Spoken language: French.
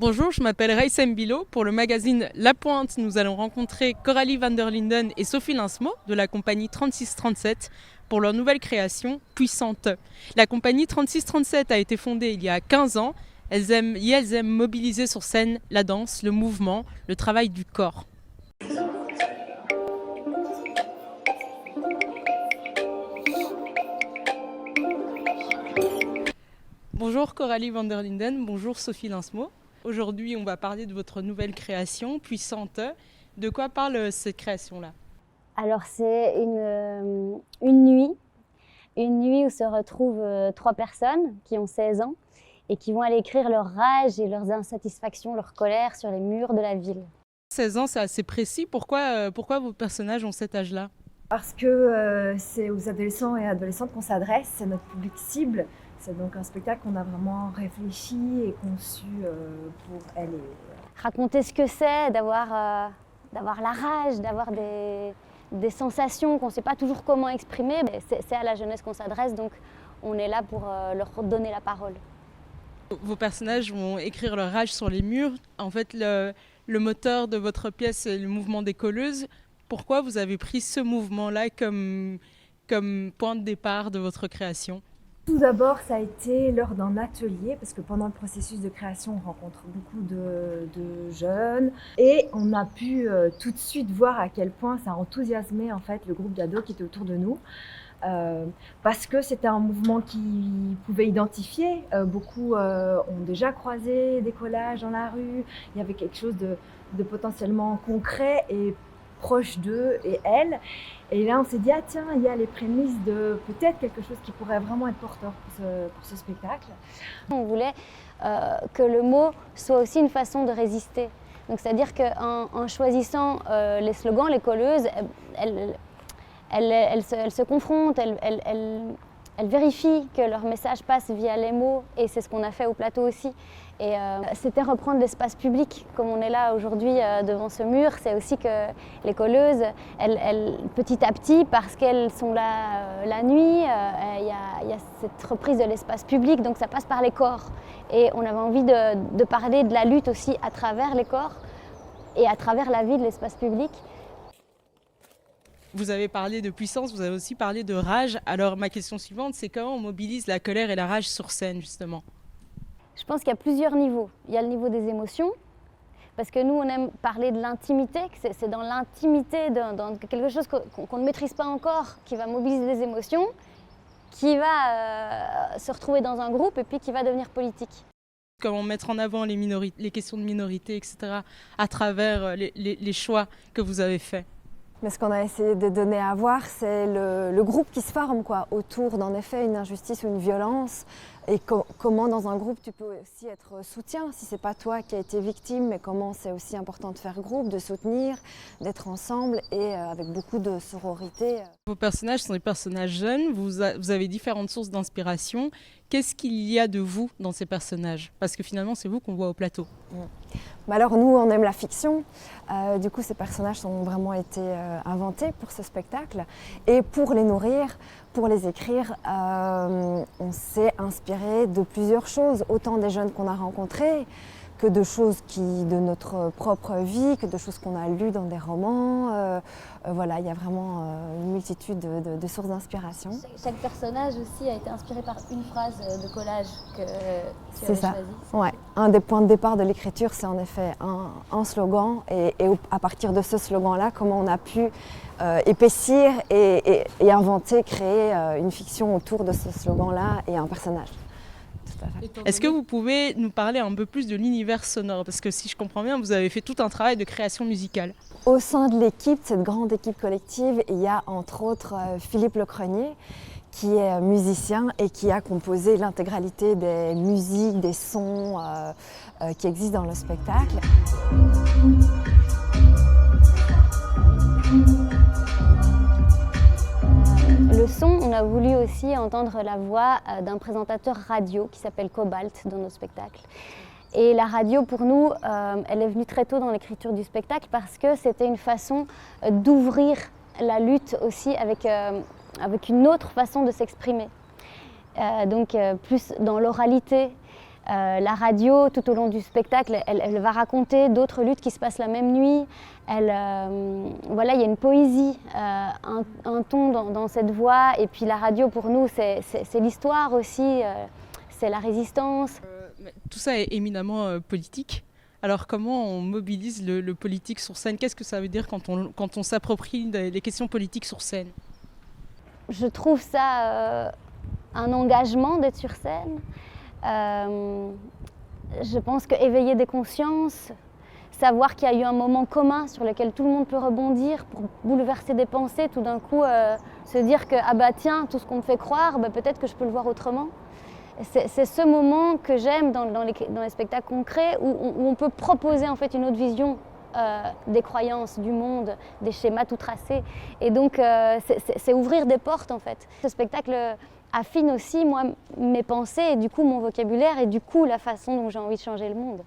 Bonjour, je m'appelle Raïssa Mbilo. Pour le magazine La Pointe, nous allons rencontrer Coralie van der Linden et Sophie Linsmo de la compagnie 3637 pour leur nouvelle création Puissante. La compagnie 3637 a été fondée il y a 15 ans. Elles aiment mobiliser sur scène la danse, le mouvement, le travail du corps. Bonjour Coralie van der Linden, bonjour Sophie Linsmo. Aujourd'hui, on va parler de votre nouvelle création, Puissante. De quoi parle cette création-là? Alors, c'est une nuit où se retrouvent 3 personnes qui ont 16 ans et qui vont aller écrire leur rage et leurs insatisfactions, leur colère sur les murs de la ville. 16 ans, c'est assez précis. Pourquoi vos personnages ont cet âge-là? Parce que c'est aux adolescents et adolescentes qu'on s'adresse, c'est notre public cible. C'est donc un spectacle qu'on a vraiment réfléchi et conçu pour elles. Raconter ce que c'est d'avoir la rage, d'avoir des sensations qu'on ne sait pas toujours comment exprimer, c'est à la jeunesse qu'on s'adresse, donc on est là pour leur donner la parole. Vos personnages vont écrire leur rage sur les murs. En fait, le moteur de votre pièce, c'est le mouvement des colleuses. Pourquoi vous avez pris ce mouvement-là comme point de départ de votre création? Tout d'abord, ça a été lors d'un atelier, parce que pendant le processus de création, on rencontre beaucoup de jeunes et on a pu tout de suite voir à quel point ça enthousiasmait en fait le groupe d'ados qui était autour de nous. Parce que c'était un mouvement qu'ils pouvaient identifier. Beaucoup ont déjà croisé des collages dans la rue. Il y avait quelque chose de potentiellement concret et proche d'eux et elles. Et là, on s'est dit, ah tiens, il y a les prémices de peut-être quelque chose qui pourrait vraiment être porteur pour ce spectacle. On voulait que le mot soit aussi une façon de résister. Donc, c'est-à-dire qu'en choisissant les slogans, les colleuses, elles se confrontent, elles vérifient que leur message passe via les mots, et c'est ce qu'on a fait au plateau aussi. Et c'était reprendre l'espace public, comme on est là aujourd'hui devant ce mur. C'est aussi que les colleuses, elles, petit à petit, parce qu'elles sont là la nuit, il y a cette reprise de l'espace public, donc ça passe par les corps. Et on avait envie de parler de la lutte aussi à travers les corps et à travers la vie de l'espace public. Vous avez parlé de puissance, vous avez aussi parlé de rage. Alors ma question suivante, c'est comment on mobilise la colère et la rage sur scène, justement? Je pense qu'il y a plusieurs niveaux. Il y a le niveau des émotions, parce que nous, on aime parler de l'intimité, que c'est dans l'intimité, dans quelque chose qu'on ne maîtrise pas encore, qui va mobiliser des émotions, qui va se retrouver dans un groupe et puis qui va devenir politique. Comment mettre en avant les questions de minorité, etc., à travers les choix que vous avez faits? Mais ce qu'on a essayé de donner à voir, c'est le groupe qui se forme autour d'en effet une injustice ou une violence. Et comment dans un groupe tu peux aussi être soutien, si ce n'est pas toi qui as été victime, mais comment c'est aussi important de faire groupe, de soutenir, d'être ensemble et avec beaucoup de sororité. Vos personnages sont des personnages jeunes, vous avez différentes sources d'inspiration. Qu'est-ce qu'il y a de vous dans ces personnages? Parce que finalement, c'est vous qu'on voit au plateau. Alors nous, on aime la fiction. Du coup, ces personnages ont vraiment été inventés pour ce spectacle. Et pour les nourrir, pour les écrire, on s'est inspiré de plusieurs choses, autant des jeunes qu'on a rencontrés, que de choses de notre propre vie, que de choses qu'on a lues dans des romans. Voilà, il y a vraiment une multitude de sources d'inspiration. Chaque personnage aussi a été inspiré par une phrase de collage que tu avais choisie. Ouais. Un des points de départ de l'écriture, c'est en effet un slogan. Et à partir de ce slogan-là, comment on a pu épaissir et inventer, créer une fiction autour de ce slogan-là et un personnage. Est-ce que vous pouvez nous parler un peu plus de l'univers sonore? Parce que si je comprends bien, vous avez fait tout un travail de création musicale. Au sein de l'équipe, cette grande équipe collective, il y a entre autres Philippe Lecrenier, qui est musicien et qui a composé l'intégralité des musiques, des sons qui existent dans le spectacle. Le son, on a voulu aussi entendre la voix d'un présentateur radio qui s'appelle Cobalt dans nos spectacles. Et la radio, pour nous, elle est venue très tôt dans l'écriture du spectacle parce que c'était une façon d'ouvrir la lutte aussi avec une autre façon de s'exprimer. Donc plus dans l'oralité, La radio, tout au long du spectacle, elle va raconter d'autres luttes qui se passent la même nuit. Voilà, il y a une poésie, un ton dans cette voix. Et puis la radio, pour nous, c'est l'histoire aussi, c'est la résistance. Tout ça est éminemment politique. Alors comment on mobilise le politique sur scène? Qu'est-ce que ça veut dire quand on s'approprie les questions politiques sur scène? Je trouve ça un engagement d'être sur scène. Je pense qu'éveiller des consciences, savoir qu'il y a eu un moment commun sur lequel tout le monde peut rebondir pour bouleverser des pensées, tout d'un coup se dire que ah bah tiens, tout ce qu'on me fait croire, bah, peut-être que je peux le voir autrement. C'est ce moment que j'aime dans les spectacles concrets où on peut proposer en fait une autre vision des croyances, du monde, des schémas tout tracés. Et donc c'est ouvrir des portes en fait. Ce spectacle affine aussi moi mes pensées et du coup mon vocabulaire et du coup la façon dont j'ai envie de changer le monde.